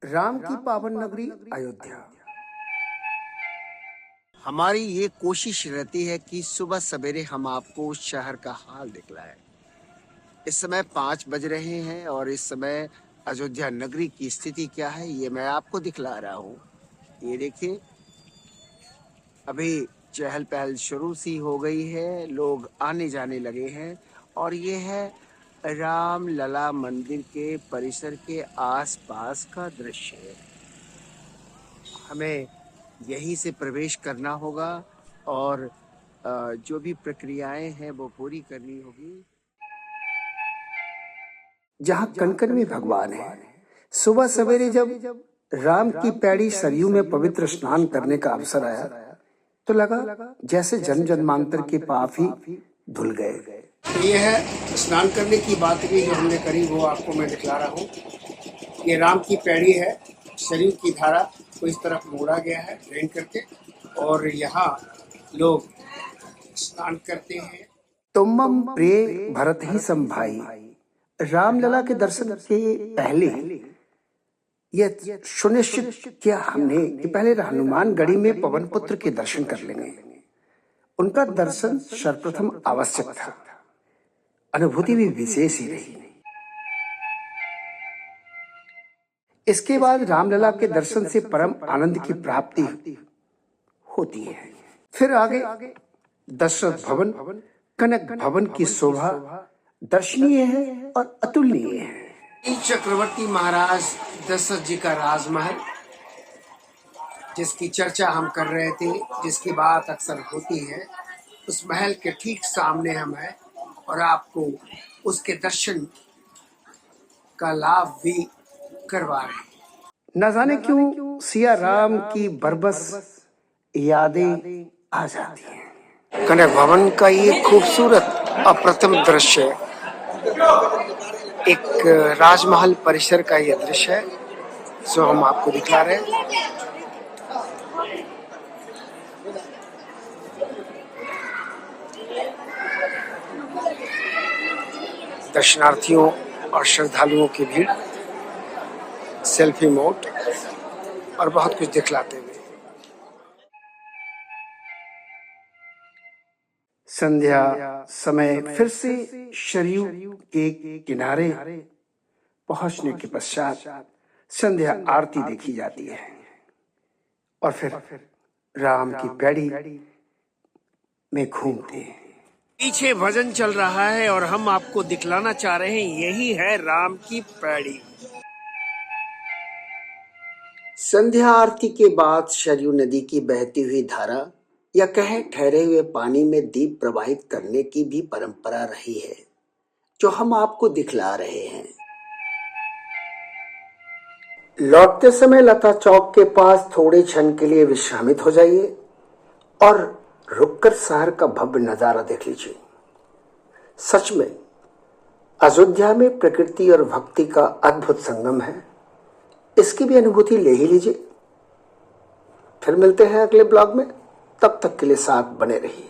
राम की पावन नगरी अयोध्या। हमारी ये कोशिश रहती है कि सुबह सवेरे हम आपको उस शहर का हाल दिखलाएं। इस समय 5 बज रहे हैं और इस समय अयोध्या नगरी की स्थिति क्या है ये मैं आपको दिखला रहा हूँ। ये देखिए, अभी चहल पहल शुरू सी हो गई है, लोग आने जाने लगे हैं और ये है राम लला मंदिर के परिसर के आसपास का दृश्य। हमें यहीं से प्रवेश करना होगा और जो भी प्रक्रियाएं हैं वो पूरी करनी होगी। जहाँ कण-कण में भगवान है। सुबह सवेरे जब राम की पैड़ी सरयू में पवित्र स्नान करने का अवसर आया तो लगा जैसे जन्म जन्मांतर के पाप ही धुल गए। तो ये है स्नान करने की बात भी जो हमने करी वो आपको मैं दिखला रहा हूँ। ये राम की पैड़ी है, सरयू की धारा को इस तरफ मोड़ा गया है ड्रेन करके और यहाँ लोग स्नान करते हैं। तुमम प्रिय भरत ही संभाई। रामलला के दर्शन के पहले यह सुनिश्चित किया हमने कि पहले हनुमानगढ़ी में पवन पुत्र के दर्शन कर लेंगे। उनका दर्शन सर्वप्रथम आवश्यक था, अनुभूति भी विशेष ही रही। इसके बाद रामलला के दर्शन से परम आनंद की प्राप्ति होती है। फिर आगे दशरथ भवन, कनक भवन की शोभा दर्शनीय है और अतुलनीय है। चक्रवर्ती महाराज दशरथ जी का राजमहल, जिसकी चर्चा हम कर रहे थे, जिसकी बात अक्सर होती है, उस महल के ठीक सामने हम हैं और आपको उसके दर्शन का लाभ भी करवा रहे हैं। न जाने क्यों सिया राम की बरबस यादें आ जाती हैं। कनक भवन का ये खूबसूरत अप्रतिम दृश्य है। एक राजमहल परिसर का ये दृश्य है जो हम आपको दिखा रहे हैं। दर्शनार्थियों और श्रद्धालुओं की भीड़, सेल्फी मोड और बहुत कुछ दिखलाते हुए। संध्या समय फिर से सरयू के किनारे पहुंचने के पश्चात संध्या आरती देखी जाती है और फिर राम की पैड़ी में घूमते हैं। पीछे भजन चल रहा है और हम आपको दिखलाना चाह रहे हैं, यही है राम की पैड़ी। संध्या आरती के बाद सरयू नदी की बहती हुई धारा या कहें ठहरे हुए पानी में दीप प्रवाहित करने की भी परंपरा रही है, जो हम आपको दिखला रहे हैं। लौटते समय लता चौक के पास थोड़े क्षण के लिए विश्रामित हो जाइए और रुककर शहर का भव्य नजारा देख लीजिए। सच में अयोध्या में प्रकृति और भक्ति का अद्भुत संगम है, इसकी भी अनुभूति ले ही लीजिए। फिर मिलते हैं अगले ब्लॉग में, तब तक के लिए साथ बने रहिए।